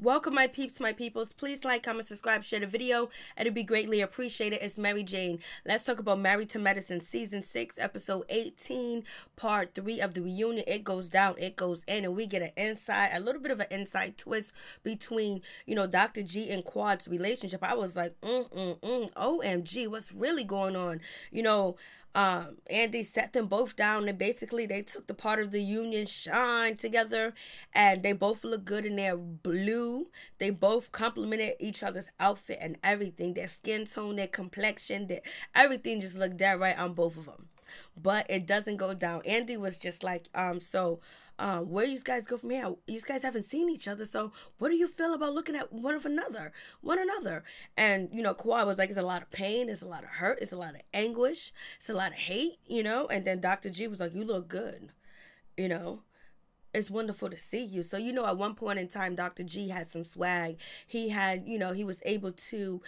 Welcome, my peeps, my peoples. Please like, comment, subscribe, share the video. It'd be greatly appreciated. It's Mary Jane. Let's talk about Married to Medicine, Season 6, Episode 18, Part 3 of the reunion. It goes down, it goes in, and we get a little bit of an inside twist between, Dr. G and Quad's relationship. I was like, OMG, what's really going on? Andy set them both down, and basically they took the part of the union shine together, and they both look good in their blue. They both complimented each other's outfit and everything, their skin tone, their complexion, everything just looked dead right on both of them. But it doesn't go down. Andy was just like, where you guys go from here? You guys haven't seen each other, so what do you feel about looking at one another? And, Kawhi was like, it's a lot of pain, it's a lot of hurt, it's a lot of anguish, it's a lot of hate, and then Dr. G was like, you look good, It's wonderful to see you. So, at one point in time, Dr. G had some swag. He had, he was able to,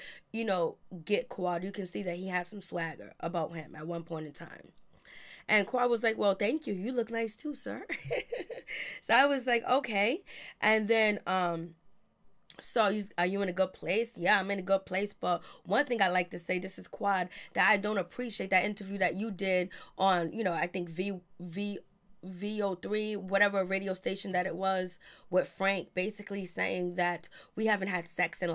get Quad. You can see that he had some swagger about him at one point in time. And Quad was like, well, thank you. You look nice too, sir. So I was like, okay. And then, so are you in a good place? Yeah, I'm in a good place. But one thing I like to say, this is Quad, that I don't appreciate that interview that you did on, I think VO3, whatever radio station that it was, with Frank, basically saying that we haven't had sex in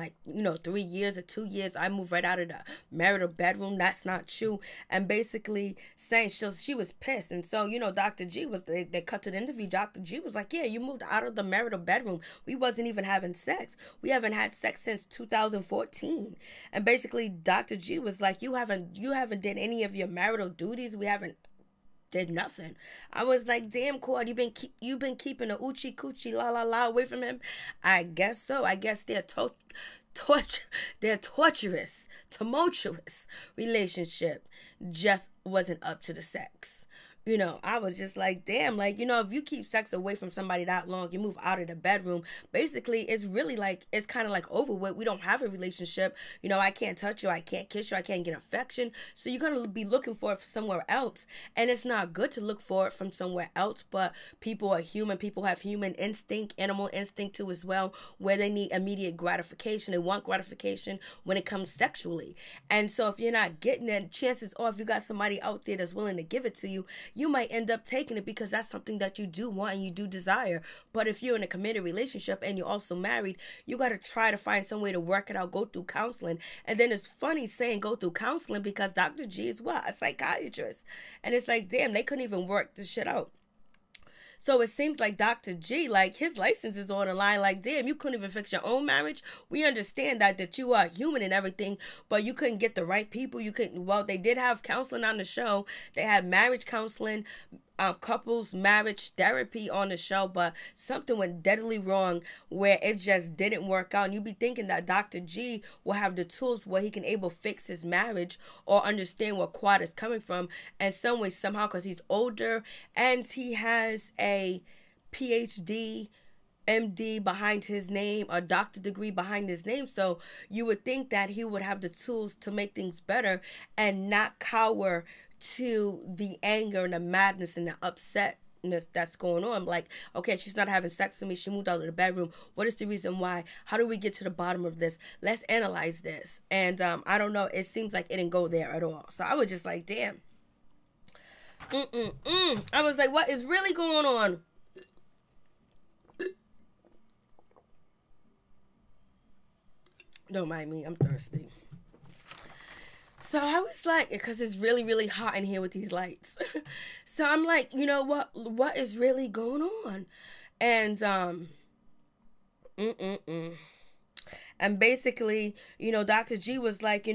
3 years or 2 years. I moved right out of the marital bedroom. That's not true. And basically saying she was pissed. And so, Dr. G was, they cut to the interview. Dr. G was like, yeah, you moved out of the marital bedroom. We wasn't even having sex. We haven't had sex since 2014. And basically Dr. G was like, you haven't did any of your marital duties. We haven't did nothing. I was like, damn, Quad, you've been keeping the oochie coochie la la la away from him. I guess so. I guess their torturous, tumultuous relationship just wasn't up to the sex. I was just like, damn, if you keep sex away from somebody that long, you move out of the bedroom, basically it's really it's kind of over with. We don't have a relationship. I can't touch you. I can't kiss you. I can't get affection. So you're going to be looking for it somewhere else. And it's not good to look for it from somewhere else, but people are human. People have human instinct, animal instinct too as well, where they need immediate gratification. They want gratification when it comes sexually. And so if you're not getting it, chances are if you got somebody out there that's willing to give it to you, you might end up taking it because that's something that you do want and you do desire. But if you're in a committed relationship and you're also married, you got to try to find some way to work it out, go through counseling. And then it's funny saying go through counseling because Dr. G is what? A psychiatrist. And it's like, damn, they couldn't even work this shit out. So it seems like Dr. G, his license is on the line. Damn, you couldn't even fix your own marriage. We understand that you are human and everything, but you couldn't get the right people. You couldn't, well, they did have counseling on the show. They had marriage counseling, couples marriage therapy on the show, but something went deadly wrong where it just didn't work out. And you be thinking that Dr. G will have the tools where he can able fix his marriage or understand where Quad is coming from in some way, somehow, because he's older and he has a PhD, MD behind his name, a doctor degree behind his name. So you would think that he would have the tools to make things better and not cower to the anger and the madness and the upsetness that's going on. Okay, she's not having sex with me. She moved out of the bedroom. What is the reason why? How do we get to the bottom of this? Let's analyze this. And I don't know. It seems like it didn't go there at all. So I was just like, damn. I was like, what is really going on? Don't mind me. I'm thirsty. So I was like, because it's really, really hot in here with these lights. So I'm like, what is really going on? And, and basically, Dr. G was like,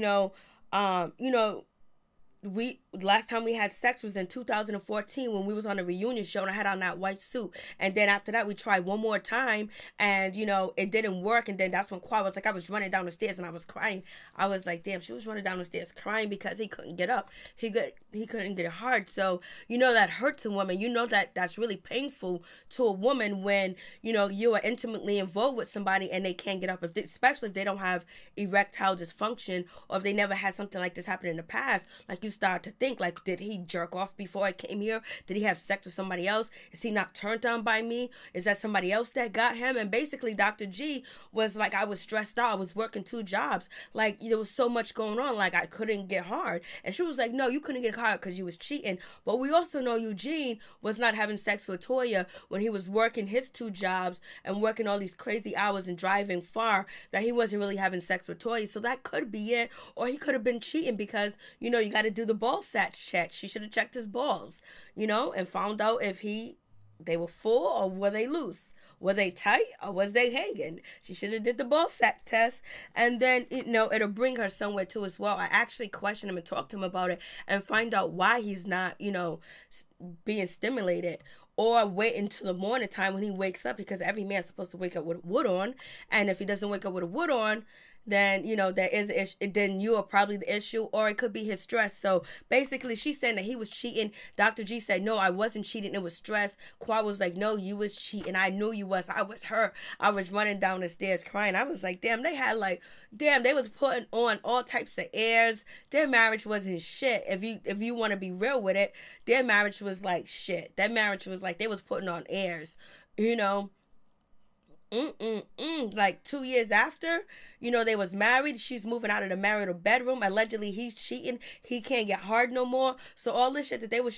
last time we had sex was in 2014 when we was on a reunion show and I had on that white suit. And then after that, we tried one more time and, it didn't work. And then that's when Quad was like, I was running down the stairs and I was crying. I was like, damn, she was running down the stairs crying because he couldn't get up. He couldn't get hard. So, that hurts a woman. That's really painful to a woman when, you are intimately involved with somebody and they can't get up, especially if they don't have erectile dysfunction or if they never had something like this happen in the past. Like you start to think, like, did he jerk off before I came here? Did he have sex with somebody else? Is he not turned on by me? Is that somebody else that got him? And basically Dr. G was like, I was stressed out. I was working 2 jobs. Like, there was so much going on. Like, I couldn't get hard. And she was like, no, you couldn't get hard because you was cheating. But we also know Eugene was not having sex with Toya when he was working his 2 jobs and working all these crazy hours and driving far, that he wasn't really having sex with Toya. So that could be it. Or he could have been cheating because, you know, you got to do the ball sack check. She should have checked his balls, you know, and found out if they were full or were they loose. Were they tight or was they hanging? She should have did the ball sack test. And then, you know, it'll bring her somewhere too as well. I actually questioned him and talked to him about it and find out why he's not, you know, being stimulated. Or wait until the morning time when he wakes up, because every man's supposed to wake up with a wood on. And if he doesn't wake up with a wood on, then, you know, there is an issue. Then you are probably the issue, or it could be his stress. So basically, she's saying that he was cheating. Dr. G said, no, I wasn't cheating. It was stress. Quad was like, no, you was cheating. I knew you was. I was her. I was running down the stairs crying. I was like, damn, they was putting on all types of airs. Their marriage wasn't shit. If you want to be real with it, their marriage was like shit. Their marriage was like, they was putting on airs, you know. Like 2 years after, you know, they was married. She's moving out of the marital bedroom. Allegedly, he's cheating. He can't get hard no more. So all this shit that they were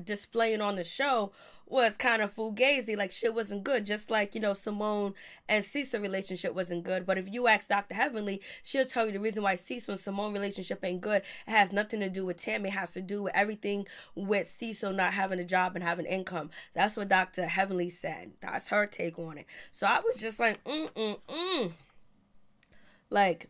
displaying on the show was kind of fugazi. Like, shit wasn't good. Just like, you know, Simone and Cecil relationship wasn't good. But if you ask Dr. Heavenly, she'll tell you the reason why Cecil and Simone relationship ain't good. It has nothing to do with Tammy. It has to do with everything with Cecil not having a job and having income. That's what Dr. Heavenly said. That's her take on it. So I was just like, Like,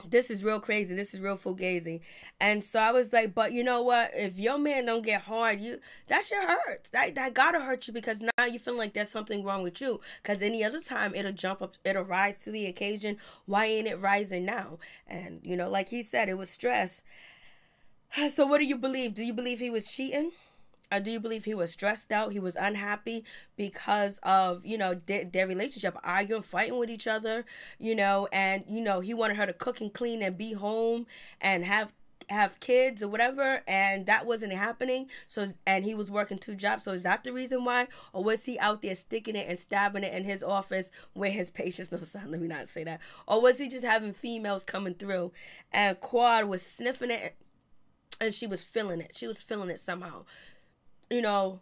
this is real crazy. This is real fugazi. And so I was like, but you know what? If your man don't get hard, that shit hurts. That gotta hurt you, because now you feel like there's something wrong with you. Because any other time, it'll jump up, it'll rise to the occasion. Why ain't it rising now? And, you know, like he said, it was stress. So what do you believe? Do you believe he was cheating? Or do you believe he was stressed out? He was unhappy because of, you know, their relationship, arguing, fighting with each other, you know, and, you know, he wanted her to cook and clean and be home and have kids or whatever, and that wasn't happening. So, and he was working 2 jobs. So is that the reason why? Or was he out there sticking it and stabbing it in his office where his patients, no, son, let me not say that. Or was he just having females coming through and Quad was sniffing it and she was feeling it. She was feeling it somehow. You know,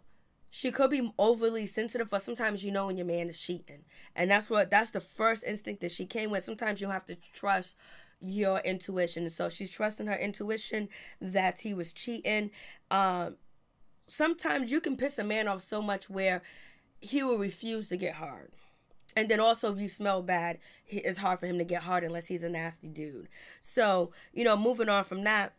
she could be overly sensitive, but sometimes you know when your man is cheating. And that's the first instinct that she came with. Sometimes you have to trust your intuition. And so she's trusting her intuition that he was cheating. Sometimes you can piss a man off so much where he will refuse to get hard. And then also, if you smell bad, it's hard for him to get hard unless he's a nasty dude. So, you know, moving on from that.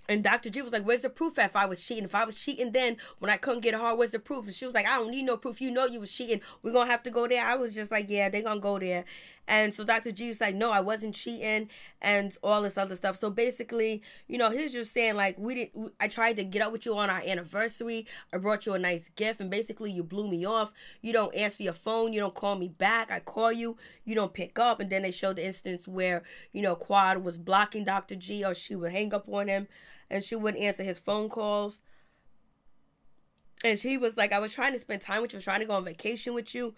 And Dr. G was like, where's the proof if I was cheating? If I was cheating then, when I couldn't get hard, where's the proof? And she was like, I don't need no proof. You know you was cheating. We're going to have to go there. I was just like, yeah, they're going to go there. And so Dr. G was like, no, I wasn't cheating and all this other stuff. So basically, you know, he was just saying, like, I tried to get up with you on our anniversary. I brought you a nice gift. And basically, you blew me off. You don't answer your phone. You don't call me back. I call you. You don't pick up. And then they showed the instance where, you know, Quad was blocking Dr. G, or she would hang up on him. And she wouldn't answer his phone calls. And she was like, I was trying to spend time with you. I was trying to go on vacation with you.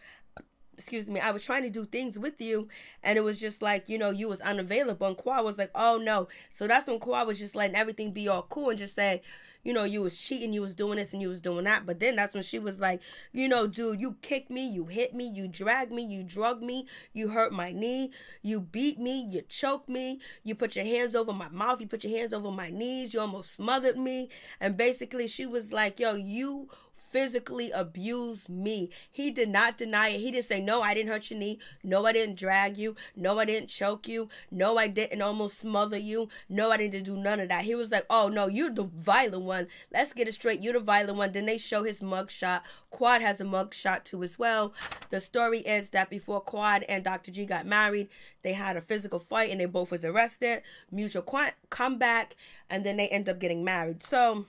Excuse me. I was trying to do things with you. And it was just like, you know, you was unavailable. And Quad was like, oh, no. So that's when Quad was just letting everything be all cool and just say, you know, you was cheating, you was doing this and you was doing that. But then that's when she was like, you know, dude, you kicked me, you hit me, you dragged me, you drugged me, you hurt my knee, you beat me, you choked me, you put your hands over my mouth, you put your hands over my knees, you almost smothered me. And basically she was like, yo, you physically abused me. He did not deny it. He didn't say, no, I didn't hurt your knee. No, I didn't drag you. No, I didn't choke you. No, I didn't almost smother you. No, I didn't do none of that. He was like, oh, no, you're the violent one. Let's get it straight. You're the violent one. Then they show his mugshot. Quad has a mugshot too as well. The story is that before Quad and Dr. G got married, they had a physical fight and they both was arrested. Mutual comeback, and then they end up getting married. So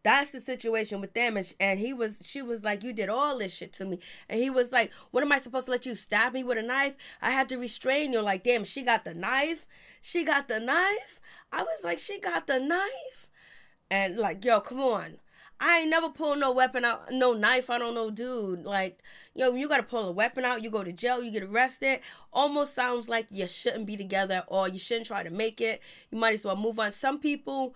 That's the situation with them. And she was like, you did all this shit to me. And he was like, what am I supposed to let you stab me with a knife? I had to restrain you. Like, damn, she got the knife. She got the knife. I was like, she got the knife. And like, yo, come on. I ain't never pulled no weapon out, no knife. I don't know, dude. Like, yo, you gotta pull a weapon out. You go to jail. You get arrested. Almost sounds like you shouldn't be together, or you shouldn't try to make it. You might as well move on. Some people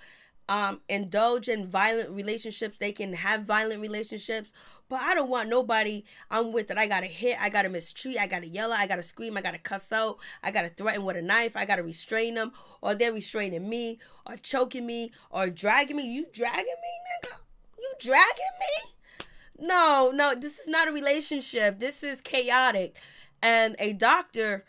indulge in violent relationships. They can have violent relationships, but I don't want nobody I'm with that I gotta hit, I gotta mistreat, I gotta yell, I gotta scream, I gotta cuss out, I gotta threaten with a knife, I gotta restrain them, or they're restraining me, or choking me, or dragging me. You dragging me, nigga? You dragging me? No, this is not a relationship. This is chaotic, and a doctor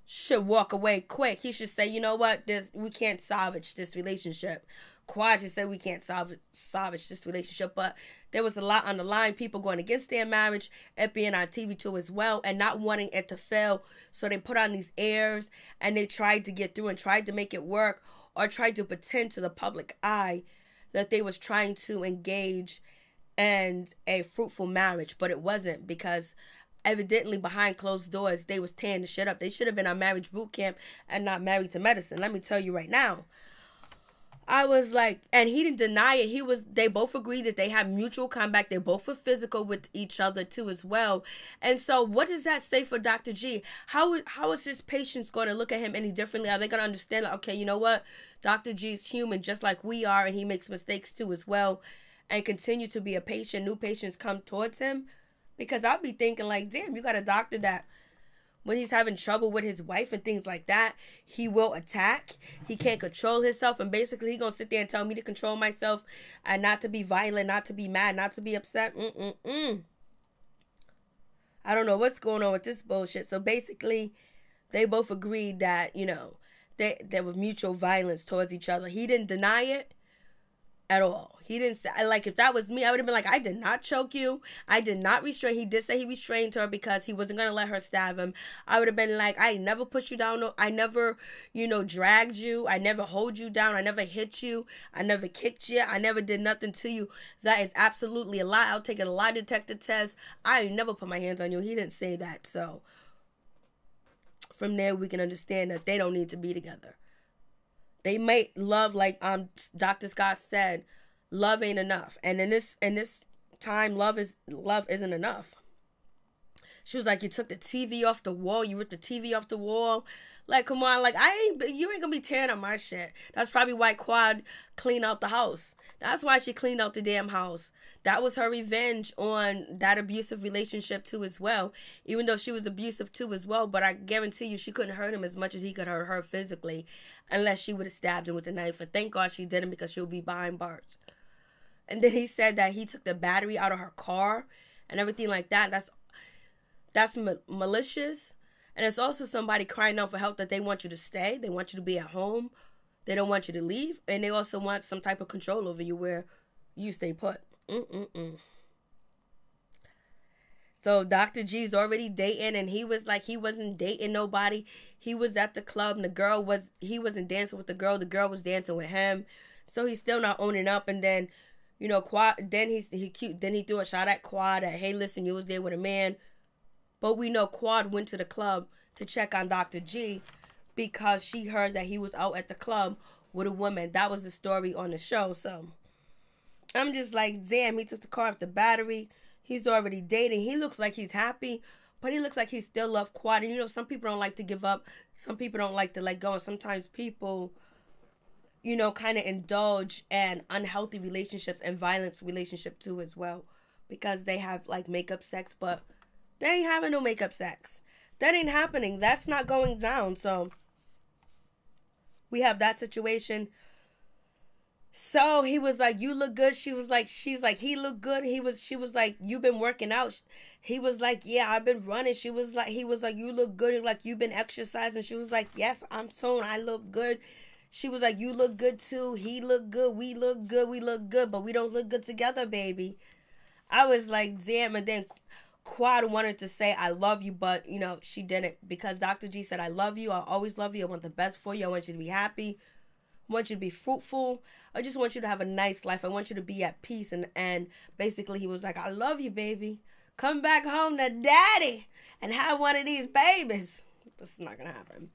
should walk away quick. He should say, you know what, we can't salvage this relationship. Quad just said we can't salvage this relationship, but there was a lot on the line. People going against their marriage, it being on TV too as well, and not wanting it to fail. So they put on these airs, and they tried to get through and tried to make it work, or tried to pretend to the public eye that they was trying to engage in a fruitful marriage, but it wasn't, because evidently behind closed doors they was tearing the shit up. They should have been on marriage boot camp and not Married to Medicine. Let me tell you right now. I was like, and he didn't deny it. They both agreed that they had mutual combat. They both were physical with each other too as well. And so what does that say for Dr. G? How is his patients going to look at him any differently? Are they going to understand, like, okay, you know what? Dr. G is human just like we are, and he makes mistakes too as well, and continue to be a patient. New patients come towards him, because I'll be thinking like, damn, you got a doctor that when he's having trouble with his wife and things like that, he will attack. He can't control himself. And basically, he's going to sit there and tell me to control myself and not to be violent, not to be mad, not to be upset. I don't know what's going on with this bullshit. So basically, they both agreed that, you know, there was mutual violence towards each other. He didn't deny it at all. He didn't say, like, if that was me, I would have been like, I did not choke you. I did not restrain. He did say he restrained her because he wasn't going to let her stab him. I would have been like, I never pushed you down. I never, dragged you. I never hold you down. I never hit you. I never kicked you. I never did nothing to you. That is absolutely a lie. I'll take a lie detector test. I never put my hands on you. He didn't say that. So from there, we can understand that they don't need to be together. They may love, like Dr. Scott said, love ain't enough. And in this time, love isn't enough. She was like, you took the TV off the wall, you ripped the TV off the wall. Like, come on, like you ain't gonna be tearing up my shit. That's probably why Quad cleaned out the house. That's why she cleaned out the damn house. That was her revenge on that abusive relationship too as well. Even though she was abusive too as well, but I guarantee you she couldn't hurt him as much as he could hurt her physically, unless she would have stabbed him with a knife. And thank God she didn't, because she'll be behind bars. And then he said that he took the battery out of her car and everything like that. That's malicious. And it's also somebody crying out for help, that they want you to stay. They want you to be at home. They don't want you to leave. And they also want some type of control over you where you stay put. So Dr. G's already dating, and he was like, he wasn't dating nobody. He was at the club, and he wasn't dancing with the girl. The girl was dancing with him. So he's still not owning up. And then, Quad, then he threw a shot at Quad that, hey, listen, you was there with a man. But we know Quad went to the club to check on Dr. G because she heard that he was out at the club with a woman. That was the story on the show. So I'm just like, damn, he took the car off the battery. He's already dating. He looks like he's happy, but he looks like he still loves Quad. And, some people don't like to give up. Some people don't like to let go. And sometimes people, kind of indulge in unhealthy relationships and violence relationship too as well, because they have like makeup sex, but they ain't having no makeup sex. That ain't happening. That's not going down. So we have that situation. So he was like, you look good. She's like, he looked good. She was like, you've been working out. He was like, yeah, I've been running. He was like, you look good. Like, you've been exercising. She was like, yes, I'm toned. I look good. She was like, you look good too. He look good. We look good. We look good, but we don't look good together, baby. I was like, damn. And then Quad wanted to say, I love you, but, she didn't, because Dr. G said, I love you. I'll always love you. I want the best for you. I want you to be happy. I want you to be fruitful. I just want you to have a nice life. I want you to be at peace. And basically he was like, I love you, baby. Come back home to daddy and have one of these babies. It's not going to happen.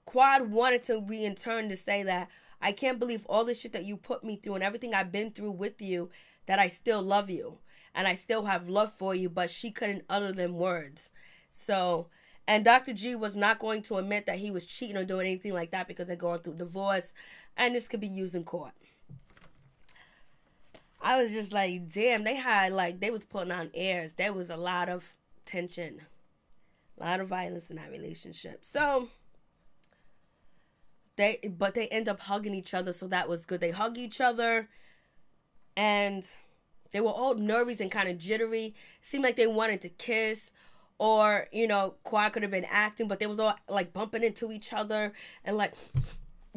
Quad wanted to in turn to say that I can't believe all the shit that you put me through and everything I've been through with you, that I still love you and I still have love for you, but she couldn't utter them words. So, and Dr. G was not going to admit that he was cheating or doing anything like that because they're going through divorce and this could be used in court. I was just like, damn, they was putting on airs. There was a lot of tension, a lot of violence in that relationship. So, they end up hugging each other, so that was good. They hug each other, and they were all nervous and kind of jittery. It seemed like they wanted to kiss, or, you know, Quad could have been acting, but they was all, like, bumping into each other, and, like,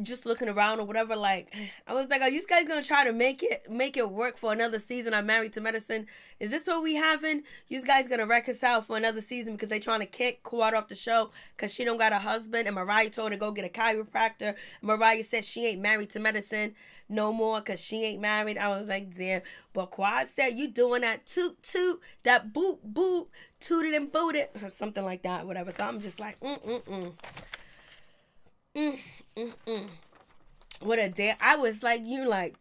just looking around or whatever. Like, I was like, are you guys gonna try to make it work for another season of Married to Medicine? Is this what we having? You guys gonna reconcile for another season because they trying to kick Quad off the show because she don't got a husband, and Mariah told her to go get a chiropractor, and Mariah said she ain't married to medicine no more because she ain't married. I was like, damn. But Quad said, you doing that toot toot, that boop boop, tooted and booted, or something like that, whatever. So I'm just like, What a day. I was like,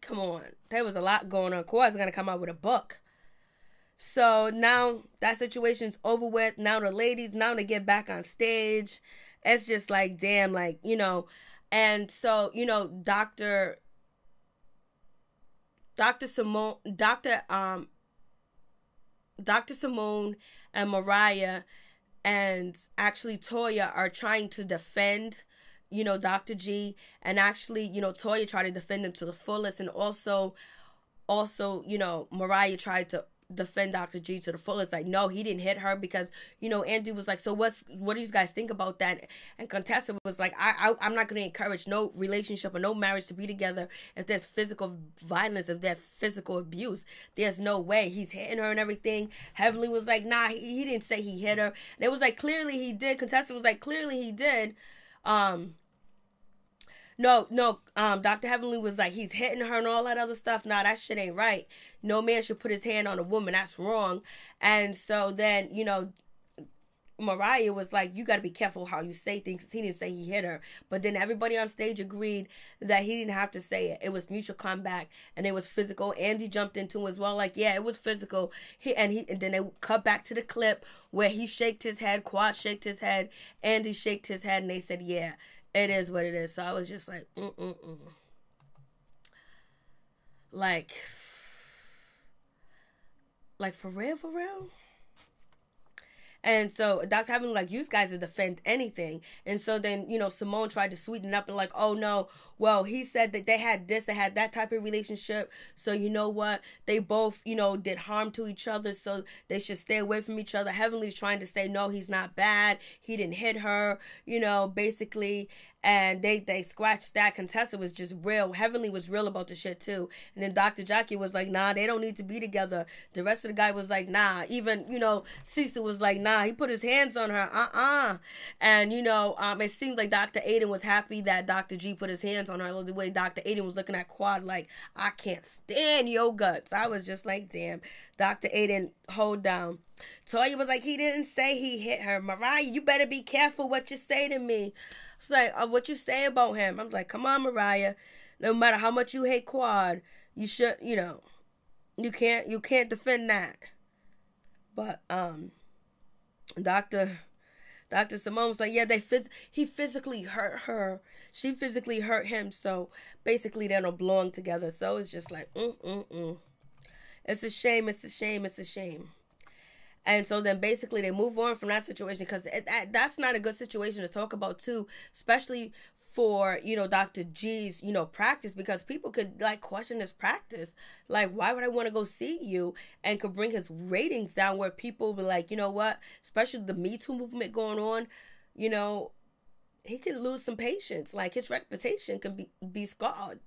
come on. There was a lot going on. Quad's gonna come out with a book. So now that situation's over with. Now the ladies, now they get back on stage. It's just like, damn, like, you know. And so, you know, Dr. Simone and Mariah and actually Toya are trying to defend, you know, Dr. G, and actually, you know, Toya tried to defend him to the fullest, and also, you know, Mariah tried to defend Dr. G to the fullest. Like, no, he didn't hit her, because, you know, Andy was like, so what do you guys think about that? And Contessa was like, I'm not going to encourage no relationship or no marriage to be together if there's physical violence, if there's physical abuse. There's no way. He's hitting her and everything. Heavenly was like, nah, he didn't say he hit her. And it was like, clearly he did. Contessa was like, clearly he did. Dr. Heavenly was like, he's hitting her and all that other stuff. Nah, that shit ain't right. No man should put his hand on a woman. That's wrong. And so then, you know, Mariah was like, you got to be careful how you say things. He didn't say he hit her. But then everybody on stage agreed that he didn't have to say it. It was mutual combat, and it was physical. Andy jumped into it as well. Like, yeah, it was physical. And then they cut back to the clip where he shaked his head, Quad shaked his head, Andy shaked his head, and they said, yeah, it is what it is. So I was just like, Like, for real? And so Dr. Heavenly, like, you guys to defend anything. And so then, you know, Simone tried to sweeten it up and like, oh no, well, he said that they had that type of relationship. So you know what? They both, you know, did harm to each other. So they should stay away from each other. Heavenly's trying to say, no, he's not bad. He didn't hit her, you know, basically. And they scratched that. Contessa was just real. Heavenly was real about the shit too. And then Dr. Jackie was like, nah, they don't need to be together. The rest of the guy was like, nah. Even, you know, Cecil was like, nah. He put his hands on her. And, you know, it seemed like Dr. Aiden was happy that Dr. G put his hands on her. The way Dr. Aiden was looking at Quad like, I can't stand your guts. I was just like, damn. Dr. Aiden, hold down. Toya was like, he didn't say he hit her. Mariah, you better be careful what you say to me. It's like, what you say about him? I'm like, come on, Mariah. No matter how much you hate Quad, you should, you know, you can't defend that. But Dr. Simone was like, yeah, he physically hurt her. She physically hurt him. So basically, they don't belong together. So it's just like, It's a shame. It's a shame. It's a shame. And so then basically they move on from that situation, because that's not a good situation to talk about too, especially for, you know, Dr. G's, you know, practice, because people could like question his practice. Like, why would I want to go see you? And could bring his ratings down, where people be like, you know what, especially the Me Too movement going on, you know, he could lose some patients. Like, his reputation can be scarred.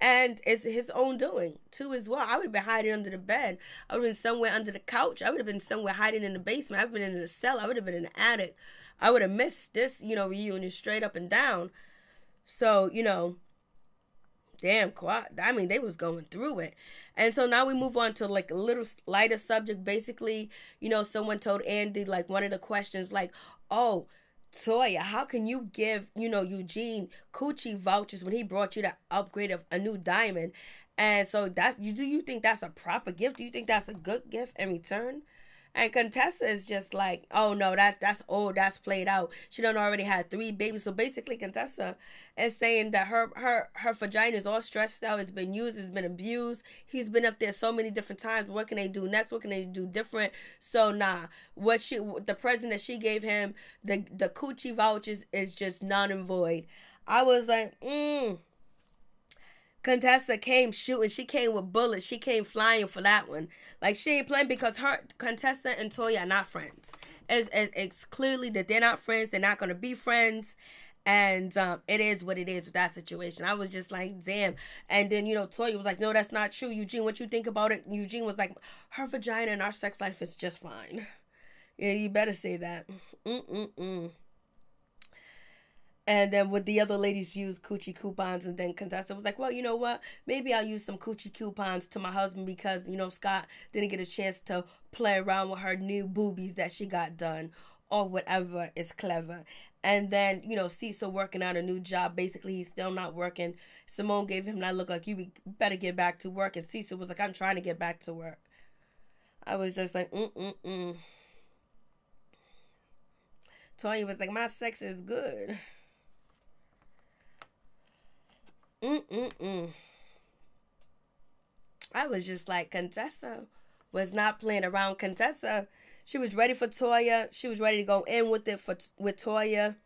And it's his own doing, too, as well. I would have been hiding under the bed. I would have been somewhere under the couch. I would have been somewhere hiding in the basement. I would have been in the cell. I would have been in the attic. I would have missed this, you know, reunion straight up and down. So, you know, damn, I mean, they was going through it. And so now we move on to like a little lighter subject. Basically, you know, someone told Andy, like, one of the questions, like, oh, Toya, how can you give, you know, Eugene coochie vouchers when he brought you the upgrade of a new diamond? And so do you think that's a proper gift? Do you think that's a good gift in return? And Contessa is just like, oh no, that's old, that's played out. She done already had 3 babies. So basically Contessa is saying that her vagina is all stressed out, it's been used, it's been abused. He's been up there so many different times. What can they do next? What can they do different? So nah, the present that she gave him, the coochie vouchers, is just non and void. I was like, Contessa came shooting. She came with bullets. She came flying for that one. Like, she ain't playing, because Contessa and Toya are not friends. It's clearly that they're not friends. They're not going to be friends. And it is what it is with that situation. I was just like, damn. And then, you know, Toya was like, no, that's not true. Eugene, what you think about it? Eugene was like, her vagina and our sex life is just fine. Yeah, you better say that. And then with the other ladies use coochie coupons, and then Contessa was like, well, you know what? Maybe I'll use some coochie coupons to my husband, because, you know, Scott didn't get a chance to play around with her new boobies that she got done, or whatever is clever. And then, you know, Cecil working out a new job. Basically, he's still not working. Simone gave him that look like, you better get back to work. And Cecil was like, I'm trying to get back to work. I was just like, Toya was like, my sex is good. I was just like, Contessa was not playing around. Contessa, she was ready for Toya. She was ready to go in with it with Toya.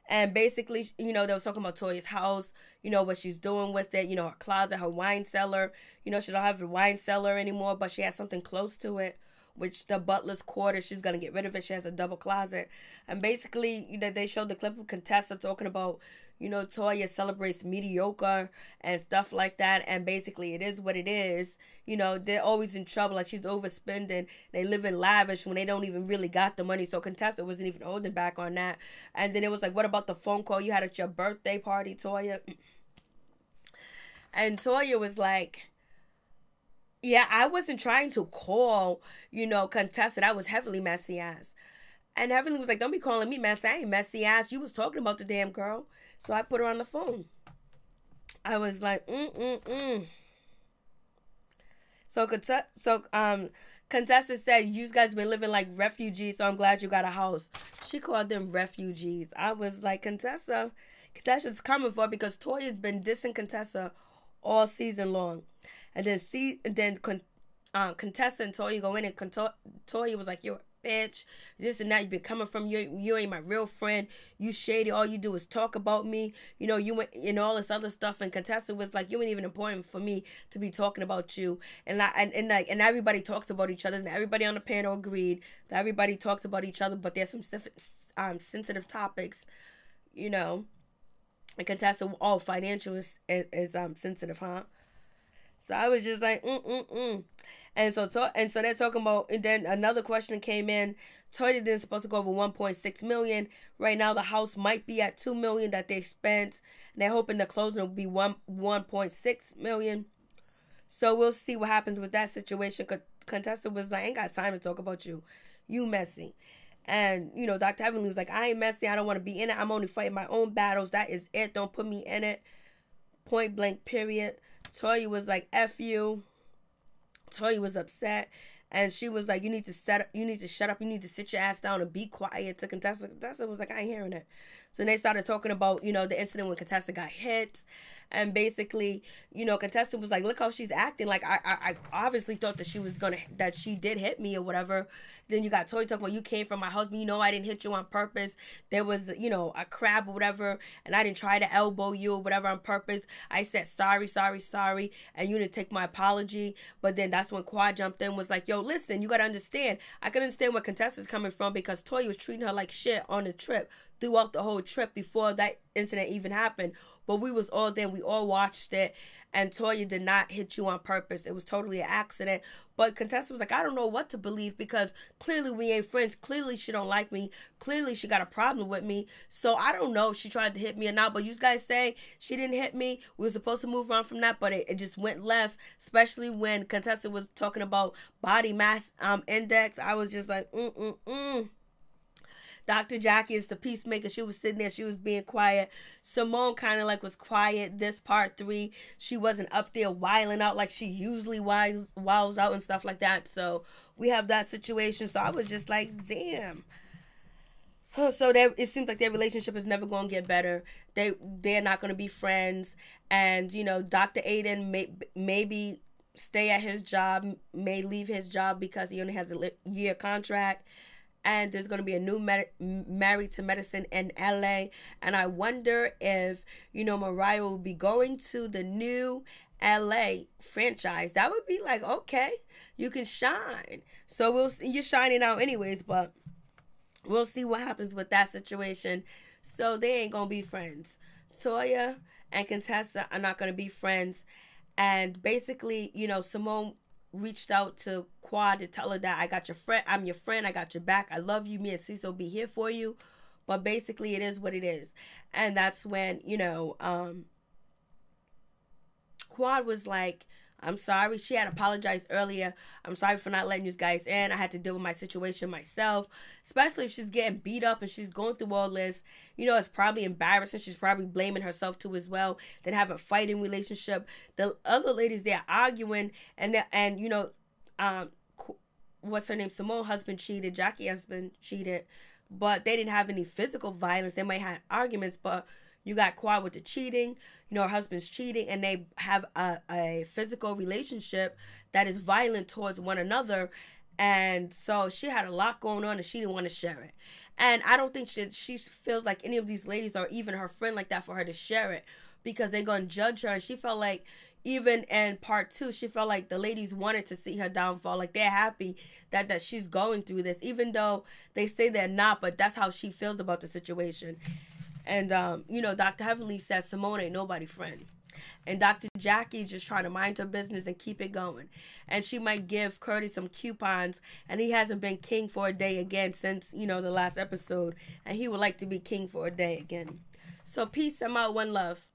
And basically, you know, they was talking about Toya's house, you know, what she's doing with it, you know, her closet, her wine cellar. You know, she don't have a wine cellar anymore, but she has something close to it, which the butler's quarters. She's going to get rid of it. She has a double closet. And basically, you know, they showed the clip of Contessa talking about, you know, Toya celebrates mediocre and stuff like that. And basically, it is what it is. You know, they're always in trouble. Like, she's overspending. They live in lavish when they don't even really got the money. So Contessa wasn't even holding back on that. And then it was like, what about the phone call you had at your birthday party, Toya? And Toya was like, yeah, I wasn't trying to call, you know, Contessa. That was Heavenly messy ass. And Heavenly was like, don't be calling me messy. I ain't messy ass. You was talking about the damn girl. So I put her on the phone. I was like, So Contessa said, you guys been living like refugees, so I'm glad you got a house. She called them refugees. I was like, Contessa's coming for it, because Toya's been dissing Contessa all season long. And then Contessa and Toya go in, and Toya was like, you're a bitch, this and that, you been coming from, you ain't my real friend, you shady, all you do is talk about me, you know, you went and all this other stuff. And Contessa was like, you ain't even important for me to be talking about you. And everybody talks about each other, and everybody on the panel agreed that everybody talks about each other, but there's some sensitive topics, you know. And Contessa, financial is sensitive, huh? So I was just like, And so they're talking about, and then another question came in. Toya didn't supposed to go over 1.6 million. Right now the house might be at 2 million that they spent, and they're hoping the closing will be 1.6 million. So we'll see what happens with that situation. Contessa was like, I ain't got time to talk about you. You messy. And, you know, Dr. Heavenly was like, I ain't messy. I don't want to be in it. I'm only fighting my own battles. That is it. Don't put me in it. Point blank, period. Toya was like, F you. Toya was upset, and she was like, you need to shut up, you need to sit your ass down and be quiet. To Contessa. Contessa was like, I ain't hearing it. So they started talking about, you know, the incident when Contessa got hit. And basically, you know, Contessa was like, look how she's acting. Like, I obviously thought that she did hit me or whatever. Then you got Toya talking about, you came from my husband. You know, I didn't hit you on purpose. There was, you know, a crab or whatever, and I didn't try to elbow you or whatever on purpose. I said, sorry, and you didn't take my apology. But then that's when Quad jumped in, was like, yo, listen, you got to understand. I can understand where Contessa's coming from, because Toya was treating her like shit on the trip, throughout the whole trip, before that incident even happened. But we was all there. We all watched it. and Toya did not hit you on purpose. It was totally an accident. But Contessa was like, I don't know what to believe, because clearly we ain't friends. Clearly she don't like me. Clearly she got a problem with me. So I don't know if she tried to hit me or not. But you guys say she didn't hit me. We were supposed to move on from that, but it just went left. Especially when Contessa was talking about body mass index. I was just like, Dr. Jackie is the peacemaker. She was sitting there. She was being quiet. Simone kind of like was quiet this part 3. She wasn't up there wiling out like she usually wiles out and stuff like that. So we have that situation. So I was just like, damn. So it seems like their relationship is never going to get better. They're not going to be friends. And, you know, Dr. Aiden maybe stay at his job, may leave his job because he only has a year contract. And there's going to be a new Married to Medicine in LA. And I wonder if, you know, Mariah will be going to the new LA franchise. That would be like, okay, you can shine. So we'll see. You're shining out anyways, but we'll see what happens with that situation. So they ain't going to be friends. Toya and Contessa are not going to be friends. And basically, you know, Simone reached out to Quad to tell her that I got your friend, I'm your friend, I got your back, I love you, me and Cecil be here for you. But basically it is what it is. And that's when, you know, Quad was like, I'm sorry. She had apologized earlier. I'm sorry for not letting you guys in. I had to deal with my situation myself. Especially if she's getting beat up and she's going through all this. You know, it's probably embarrassing. She's probably blaming herself too as well. Then have a fighting relationship. The other ladies, they're arguing. And you know, what's her name? Simone's husband cheated. Jackie's husband cheated. But they didn't have any physical violence. They might have arguments, but you got Quad with the cheating. You know, her husband's cheating, and they have a physical relationship that is violent towards one another. And so she had a lot going on, and she didn't want to share it. And I don't think she feels like any of these ladies are even her friend like that for her to share it, because they're going to judge her. And she felt like, even in part 2, she felt like the ladies wanted to see her downfall. Like, they're happy that she's going through this, even though they say they're not, but that's how she feels about the situation. And, you know, Dr. Heavenly says Simone ain't nobody's friend. And Dr. Jackie just trying to mind her business and keep it going. And she might give Curtis some coupons. And he hasn't been king for a day again since, you know, the last episode. And he would like to be king for a day again. So peace. I'm out. One love.